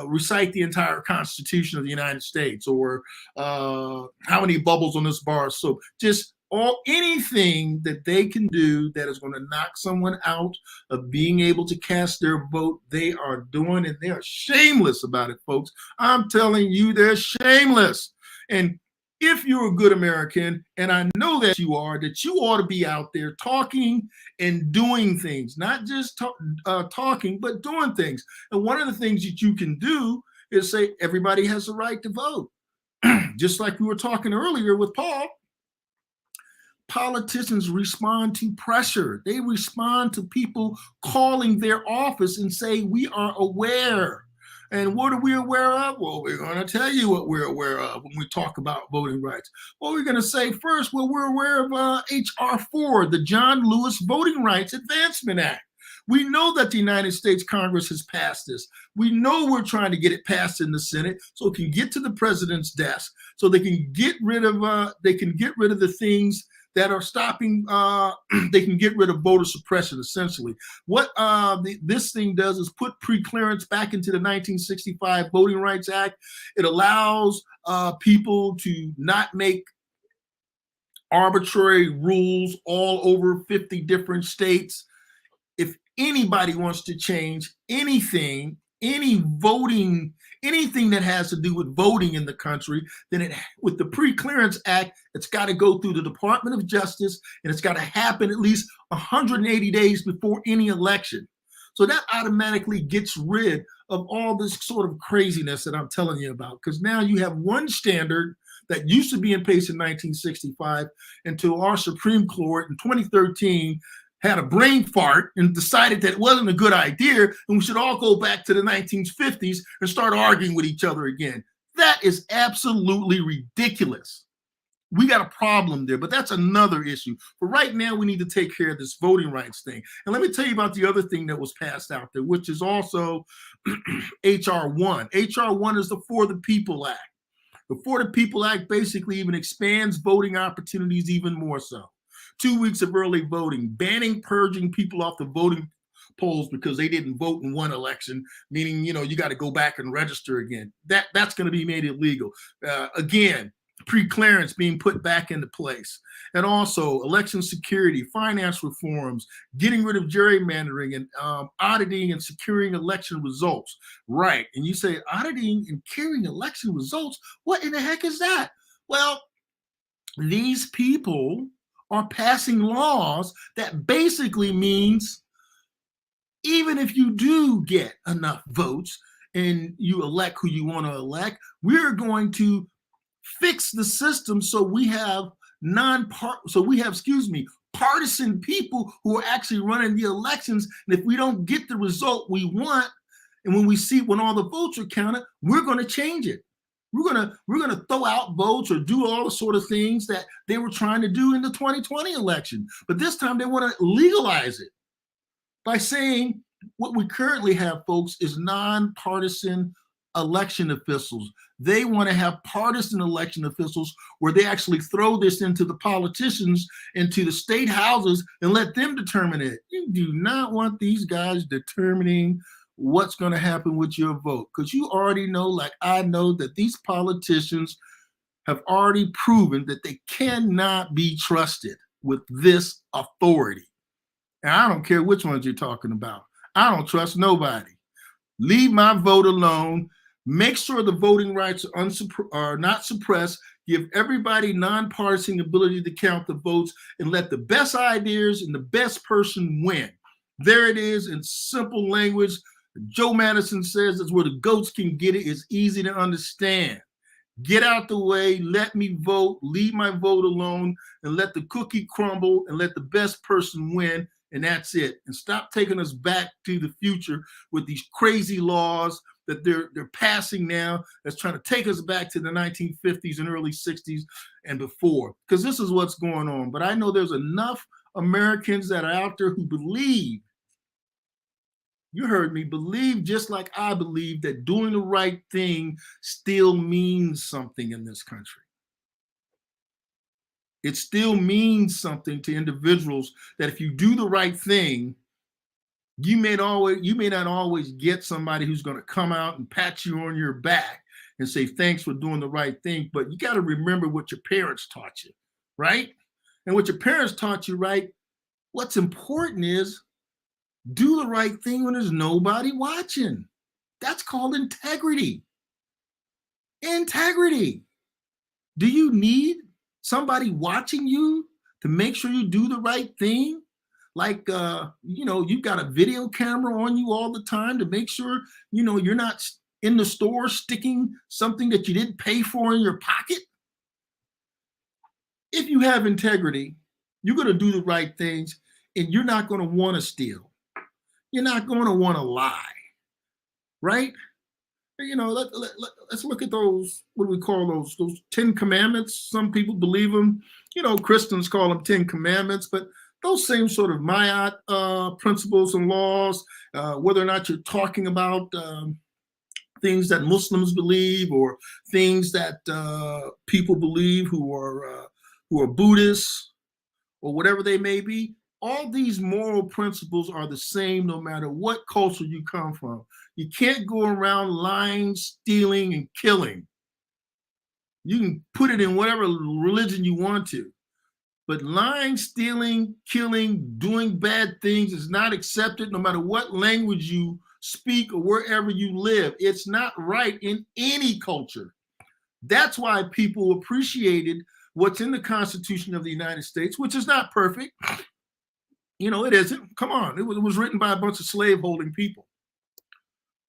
recite the entire Constitution of the United States, or how many bubbles on this bar. So just anything that they can do that is going to knock someone out of being able to cast their vote, they are doing, and they are shameless about it, folks. I'm telling you, they're shameless. And if you're a good American, and I know that you are, that you ought to be out there talking and doing things, not just talking, but doing things. And one of the things that you can do is say everybody has the right to vote. Just like we were talking earlier with Paul, politicians respond to pressure. They respond to people calling their office and say, we are aware. And what are we aware of? Well, we're going to tell you what we're aware of when we talk about voting rights. Well, we're going to say first, well, we're aware of H.R. 4, the John Lewis Voting Rights Advancement Act. We know that the United States Congress has passed this. We know we're trying to get it passed in the Senate so it can get to the president's desk, so they can get rid of the things that are stopping, they can get rid of voter suppression, essentially. What this thing does is put preclearance back into the 1965 Voting Rights Act. It allows people to not make arbitrary rules all over 50 different states. If anybody wants to change anything, anything that has to do with voting in the country, then with the Pre-Clearance Act, it's got to go through the Department of Justice, and it's got to happen at least 180 days before any election. So that automatically gets rid of all this sort of craziness that I'm telling you about, because now you have one standard that used to be in place in 1965 until our Supreme Court in 2013 had a brain fart and decided that it wasn't a good idea, and we should all go back to the 1950s and start arguing with each other again. That is absolutely ridiculous. we got a problem there, but that's another issue. For right now, we need to take care of this voting rights thing. And let me tell you about the other thing that was passed out there, which is also HR 1. HR 1 is the For the People Act. The For the People Act basically even expands voting opportunities even more so. 2 weeks of early voting, banning purging people off the voting polls because they didn't vote in one election, meaning, you got to go back and register again. That's going to be made illegal. Again, pre-clearance being put back into place. And also election security, finance reforms, getting rid of gerrymandering, and auditing and securing election results. Right. And you say auditing and securing election results? What in the heck is that? Well, these people are passing laws that basically means even if you do get enough votes and you elect who you want to elect, we're going to fix the system so we have partisan people who are actually running the elections. And if we don't get the result we want, and when all the votes are counted, we're going to change it. We're gonna throw out votes or do all the sort of things that they were trying to do in the 2020 election. But this time they want to legalize it by saying what we currently have, folks, is nonpartisan election officials. They want to have partisan election officials where they actually throw this into the politicians, into the state houses, and let them determine it. You do not want these guys determining what's going to happen with your vote, because you already know, like I know, that these politicians have already proven that they cannot be trusted with this authority. And I don't care which ones you're talking about. I don't trust nobody. Leave my vote alone. Make sure the voting rights are not suppressed. Give everybody nonpartisan ability to count the votes, and let the best ideas and the best person win. There it is in simple language. Joe Madison says that's where the goats can get it. It's easy to understand. Get out the way. Let me vote. Leave my vote alone, and let the cookie crumble, and let the best person win. And that's it. And stop taking us back to the future with these crazy laws that they're passing now that's trying to take us back to the 1950s and early 60s and before, because this is what's going on. But I know there's enough Americans that are out there who believe, you heard me, believe just like I believe, that doing the right thing still means something in this country. It still means something to individuals, that if you do the right thing, you may not always get somebody who's going to come out and pat you on your back and say, thanks for doing the right thing. But you got to remember what your parents taught you, right? And what your parents taught you, right? What's important is do the right thing when there's nobody watching. That's called integrity. Integrity. Do you need somebody watching you to make sure you do the right thing? Like, you've got a video camera on you all the time to make sure, you're not in the store sticking something that you didn't pay for in your pocket. If you have integrity, you're going to do the right things, and you're not going to want to steal. You're not going to want to lie, right? Let's look at those, what do we call those 10 commandments. Some people believe them. Christians call them 10 commandments, but those same sort of Ma'at principles and laws, whether or not you're talking about things that Muslims believe, or things that people believe who are Buddhists, or whatever they may be, all these moral principles are the same no matter what culture you come from. You can't go around lying, stealing, and killing. You can put it in whatever religion you want to. But lying, stealing, killing, doing bad things is not accepted no matter what language you speak or wherever you live. It's not right in any culture. That's why people appreciated what's in the Constitution of the United States, which is not perfect. It isn't. Come on. It was written by a bunch of slave-holding people.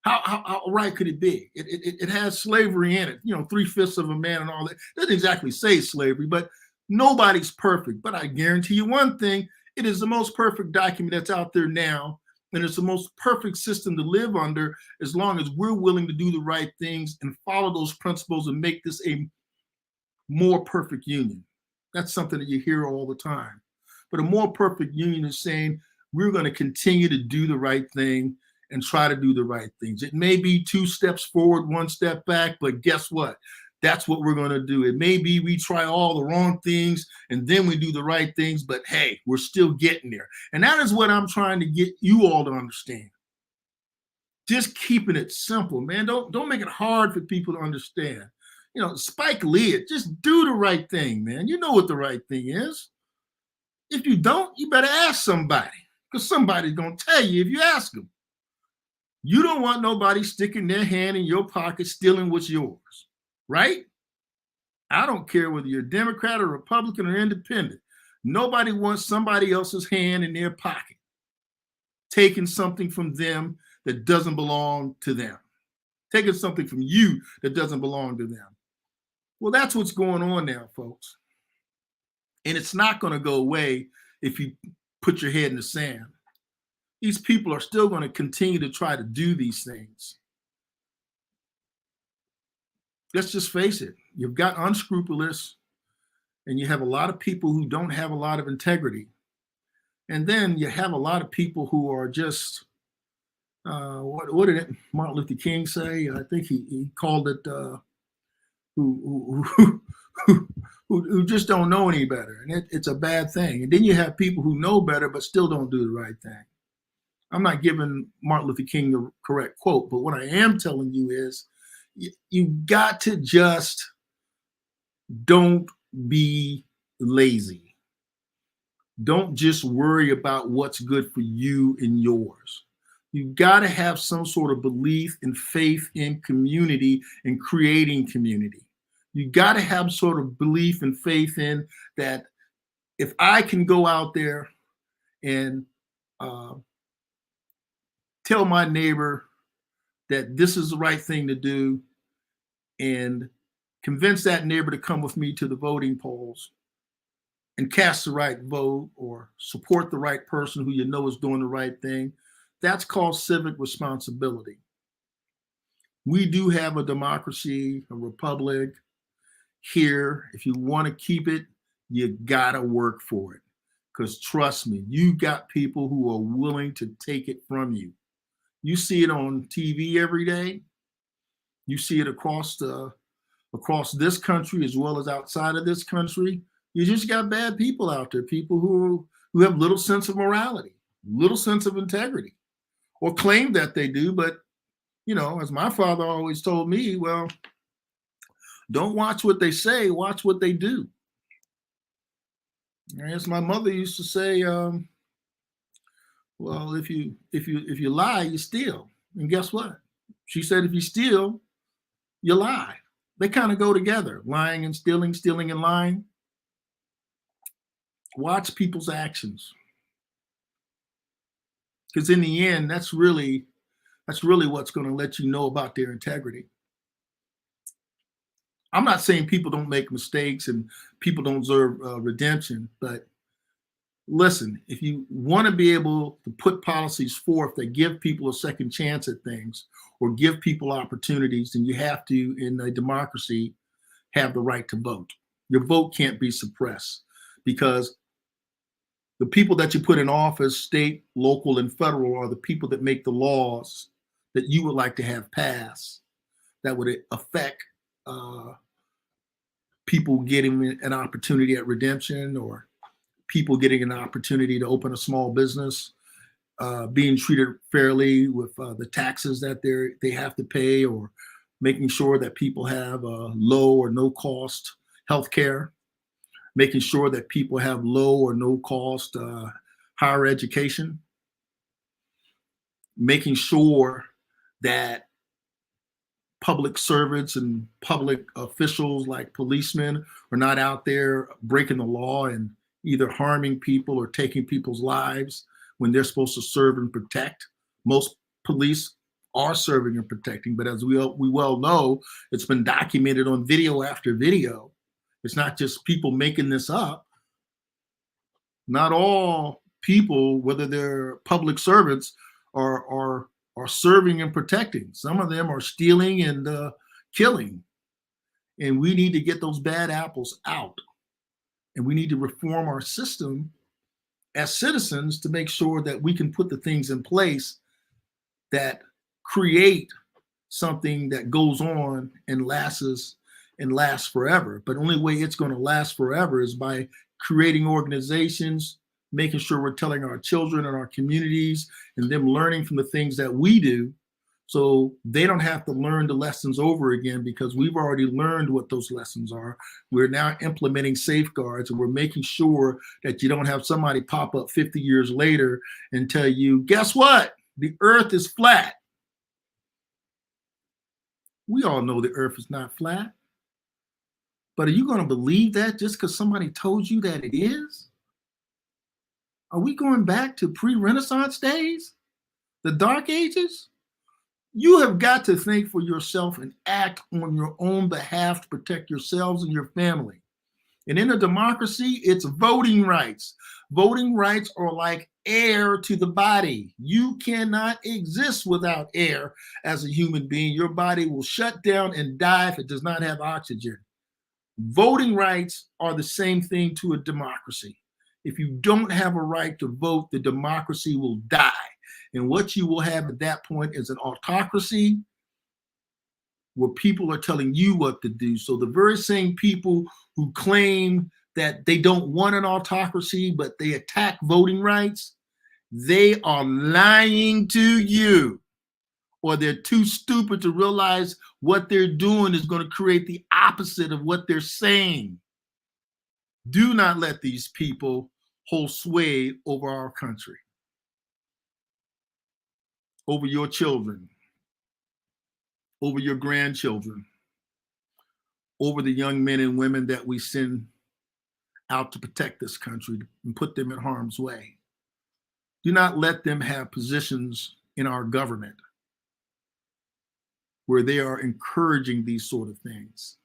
How right could it be? It has slavery in it, 3/5 of a man and all that. It doesn't exactly say slavery, but nobody's perfect. But I guarantee you one thing, it is the most perfect document that's out there now. And it's the most perfect system to live under, as long as we're willing to do the right things and follow those principles and make this a more perfect union. That's something that you hear all the time. But a more perfect union is saying we're going to continue to do the right thing and try to do the right things. It may be 2 steps forward, 1 step back, but guess what? That's what we're going to do. It may be we try all the wrong things and then we do the right things, but hey, we're still getting there. And that is what I'm trying to get you all to understand. Just keeping it simple, man. Don't make it hard for people to understand. You know, Spike Lee, just do the right thing, man. You know what the right thing is. If you don't, you better ask somebody, because somebody's going to tell you if you ask them. You don't want nobody sticking their hand in your pocket, stealing what's yours, right? I don't care whether you're Democrat or Republican or independent. Nobody wants somebody else's hand in their pocket, taking something from them that doesn't belong to them, taking something from you that doesn't belong to them. Well, that's what's going on now, folks. And it's not going to go away if you put your head in the sand. These people are still going to continue to try to do these things. Let's just face it. You've got unscrupulous, and you have a lot of people who don't have a lot of integrity. And then you have a lot of people who are just, what did Martin Luther King say? I think he called it, who just don't know any better. And it's a bad thing. And then you have people who know better but still don't do the right thing. I'm not giving Martin Luther King the correct quote, but what I am telling you is you got to just don't be lazy. Don't just worry about what's good for you and yours. You got to have some sort of belief and faith in community and creating community. You got to have sort of belief and faith in that if I can go out there and tell my neighbor that this is the right thing to do and convince that neighbor to come with me to the voting polls and cast the right vote or support the right person who you know is doing the right thing, that's called civic responsibility. We do have a democracy, a republic here. If you want to keep it, you gotta work for it. Because trust me, you got people who are willing to take it from you. You see it on TV every day. You see it across this country as well as outside of this country. You just got bad people out there, people who have little sense of morality, little sense of integrity, or claim that they do. But, you know, as my father always told me, well, don't watch what they say, watch what they do. And as my mother used to say, well, if you lie, you steal. And guess what? She said, if you steal, you lie. They kind of go together, lying and stealing, stealing and lying. Watch people's actions. Because in the end, that's really what's going to let you know about their integrity. I'm not saying people don't make mistakes and people don't deserve redemption, but listen, if you want to be able to put policies forth that give people a second chance at things or give people opportunities, then you have to, in a democracy, have the right to vote. Your vote can't be suppressed because the people that you put in office, state, local, and federal, are the people that make the laws that you would like to have passed that would affect people getting an opportunity at redemption, or people getting an opportunity to open a small business, being treated fairly with the taxes that they have to pay, or making sure that people have low or no cost health care, making sure that people have low or no cost higher education, making sure that public servants and public officials like policemen are not out there breaking the law and either harming people or taking people's lives when they're supposed to serve and protect. Most police are serving and protecting, but as we well know, it's been documented on video after video. It's not just people making this up. Not all people, whether they're public servants, are serving and protecting. Some of them are stealing and killing. And we need to get those bad apples out. And we need to reform our system as citizens to make sure that we can put the things in place that create something that goes on and lasts forever. But the only way it's going to last forever is by creating organizations, making sure we're telling our children and our communities and them learning from the things that we do, so they don't have to learn the lessons over again, because we've already learned what those lessons are. We're now implementing safeguards, and we're making sure that you don't have somebody pop up 50 years later and tell you, guess what? The earth is flat. We all know the earth is not flat. But are you going to believe that just because somebody told you that it is? Are we going back to pre-Renaissance days? The Dark Ages? You have got to think for yourself and act on your own behalf to protect yourselves and your family. And in a democracy, it's voting rights. Voting rights are like air to the body. You cannot exist without air as a human being. Your body will shut down and die if it does not have oxygen. Voting rights are the same thing to a democracy. If you don't have a right to vote, the democracy will die. And what you will have at that point is an autocracy where people are telling you what to do. So the very same people who claim that they don't want an autocracy, but they attack voting rights, they are lying to you, or they're too stupid to realize what they're doing is going to create the opposite of what they're saying. Do not let these people hold sway over our country, over your children, over your grandchildren, over the young men and women that we send out to protect this country and put them in harm's way. Do not let them have positions in our government where they are encouraging these sort of things.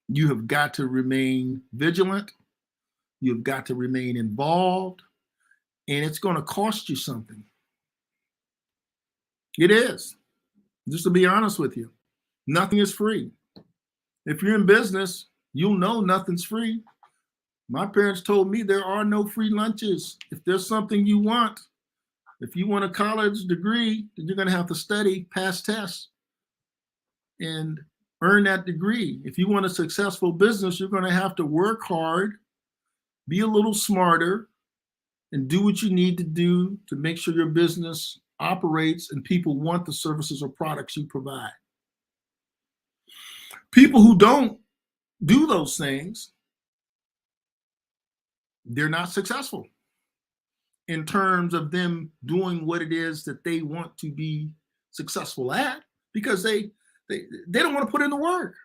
You have got to remain vigilant. You've got to remain involved, and it's going to cost you something. It is. Just to be honest with you, nothing is free. If you're in business, you'll know nothing's free. My parents told me there are no free lunches. If there's something you want, if you want a college degree, then you're going to have to study, pass tests, and earn that degree. If you want a successful business, you're going to have to work hard, be a little smarter, and do what you need to do to make sure your business operates and people want the services or products you provide. People who don't do those things, they're not successful in terms of them doing what it is that they want to be successful at, because they don't want to put in the work.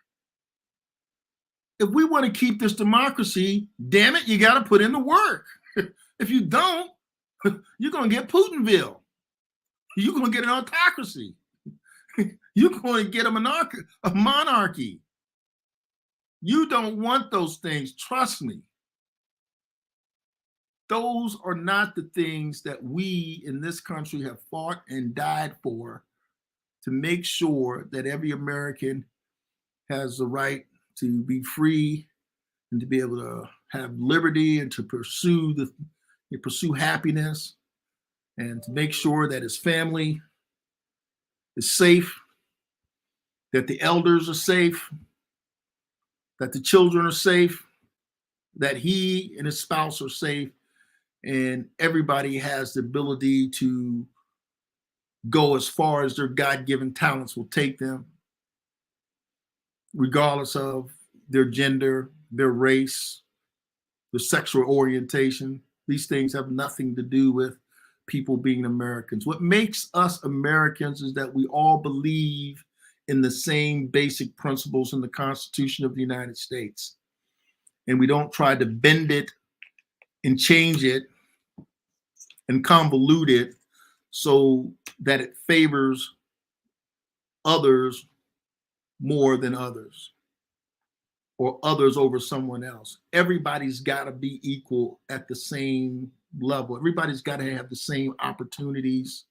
If we want to keep this democracy, damn it, you got to put in the work. If you don't, you're going to get Putinville. You're going to get an autocracy. You're going to get a monarchy. You don't want those things. Trust me. Those are not the things that we in this country have fought and died for, to make sure that every American has the right to be free and to be able to have liberty and to pursue happiness, and to make sure that his family is safe, that the elders are safe, that the children are safe, that he and his spouse are safe, and everybody has the ability to go as far as their God-given talents will take them, regardless of their gender, their race, their sexual orientation. These things have nothing to do with people being Americans. What makes us Americans is that we all believe in the same basic principles in the Constitution of the United States. And we don't try to bend it and change it and convolute it so that it favors others more than others, or others over someone else. Everybody's got to be equal at the same level. Everybody's got to have the same opportunities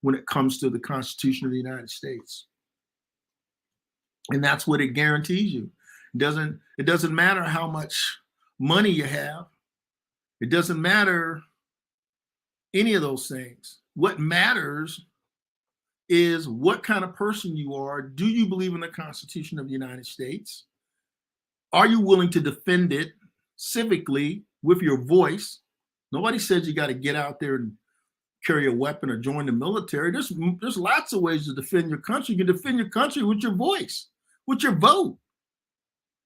when it comes to the Constitution of the United States. And that's what it guarantees you. It doesn't matter how much money you have. It doesn't matter any of those things. What matters is what kind of person you are. Do you believe in the Constitution of the United States? Are you willing to defend it civically with your voice? Nobody says you got to get out there and carry a weapon or join the military. There's lots of ways to defend your country. You can defend your country with your voice, with your vote.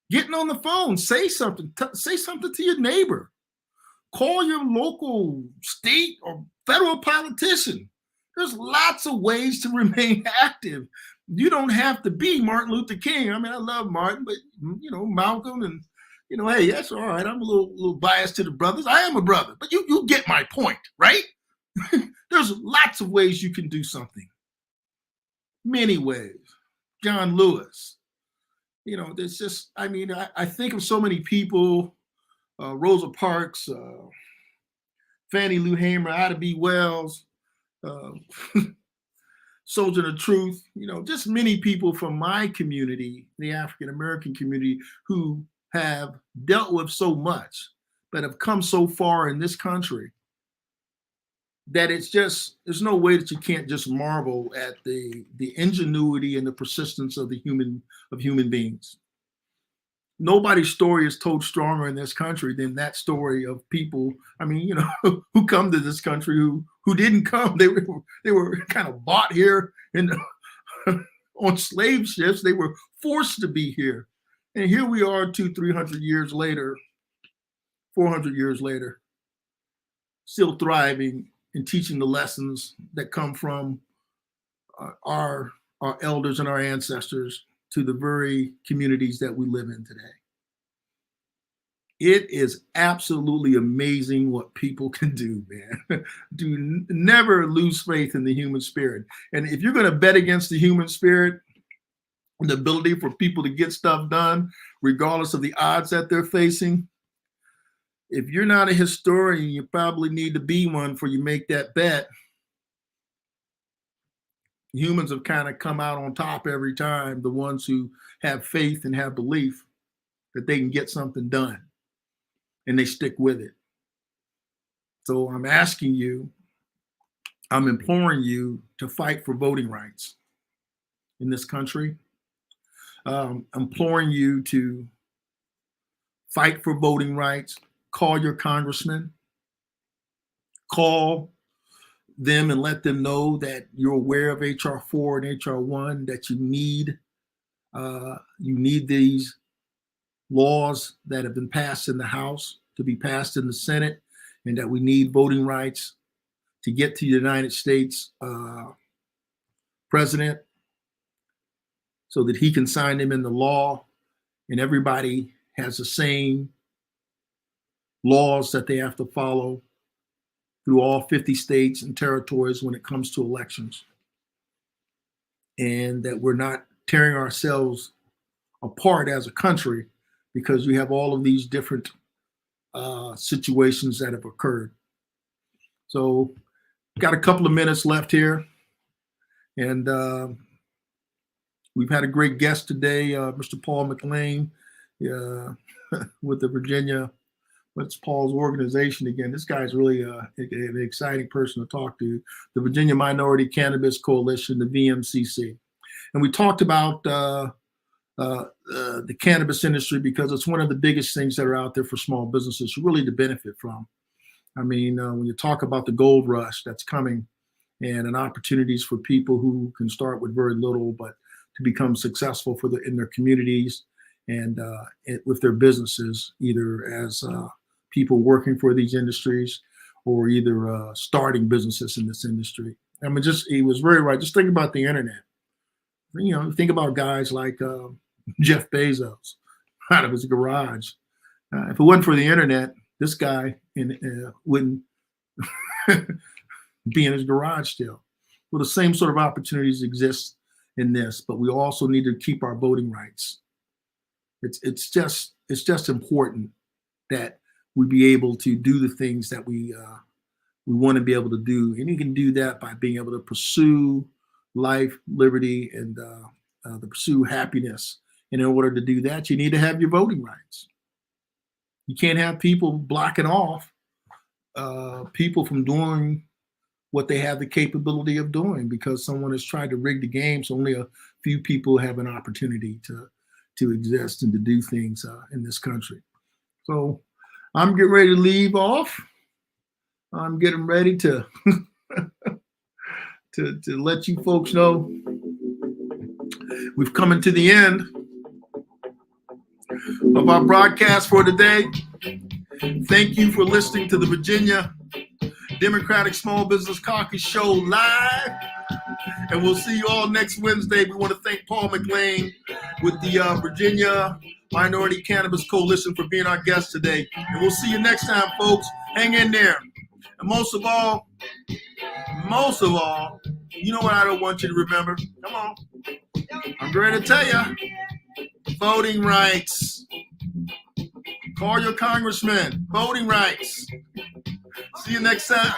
Getting on the phone, say something. Say something to your neighbor. Call your local, state, or federal politician. There's lots of ways to remain active. You don't have to be Martin Luther King. I mean, I love Martin, but Malcolm and hey, that's all right. I'm a little biased to the brothers. I am a brother, but you get my point, right? There's lots of ways you can do something. Many ways. John Lewis. There's just, I think of so many people, Rosa Parks, Fannie Lou Hamer, Ida B. Wells, Soldier of Truth, just many people from my community, the African-American community, who have dealt with so much, but have come so far in this country that there's no way that you can't just marvel at the ingenuity and the persistence of human beings. Nobody's story is told stronger in this country than that story of people, who come to this country who didn't come. They were kind of bought here on slave ships. They were forced to be here. And here we are 200-300 years later, 400 years later, still thriving and teaching the lessons that come from our elders and our ancestors to the very communities that we live in today. It is absolutely amazing what people can do, man. Do never lose faith in the human spirit. And if you're going to bet against the human spirit, the ability for people to get stuff done, regardless of the odds that they're facing, if you're not a historian, you probably need to be one before you make that bet. Humans have kind of come out on top every time, the ones who have faith and have belief that they can get something done, and they stick with it. So I'm asking you, I'm imploring you to fight for voting rights in this country. Imploring you to fight for voting rights. Call your congressman. Call them and let them know that you're aware of HR 4 and HR 1, that you need these laws that have been passed in the House to be passed in the Senate, and that we need voting rights to get to the United States president so that he can sign them into law, and everybody has the same laws that they have to follow through all 50 states and territories when it comes to elections. And that we're not tearing ourselves apart as a country because we have all of these different situations that have occurred. So got a couple of minutes left here. And we've had a great guest today, Mr. Paul McLean, with the Virginia, what's Paul's organization again? This guy's really an exciting person to talk to. The Virginia Minority Cannabis Coalition, the VMCC. And we talked about the cannabis industry because it's one of the biggest things that are out there for small businesses really to benefit from. I mean, when you talk about the gold rush that's coming and opportunities for people who can start with very little, but to become successful in their communities and with their businesses, either as people working for these industries or either starting businesses in this industry. I mean, he was very right. Just think about the internet. Think about guys like Jeff Bezos out of his garage. If it wasn't for the internet, this guy wouldn't be in his garage still. Well, the same sort of opportunities exist in this, but we also need to keep our voting rights. It's just important that we be able to do the things that we want to be able to do, and you can do that by being able to pursue life, liberty, and to pursue happiness And in order to do that, you need to have your voting rights. You can't have people blocking off people from doing what they have the capability of doing because someone has tried to rig the game so only a few people have an opportunity to exist and to do things in this country. So I'm getting ready to leave off. I'm getting ready to to let you folks know we've come into the end of our broadcast for today. Thank you for listening to the Virginia Democratic Small Business Caucus Show live. And we'll see you all next Wednesday. We want to thank Paul McLean with the Virginia Minority Cannabis Coalition for being our guest today. And we'll see you next time, folks. Hang in there. And most of all, you know what I don't want you to remember? Come on. I'm going to tell you. Voting rights. Call your congressman. Voting rights. See you next time.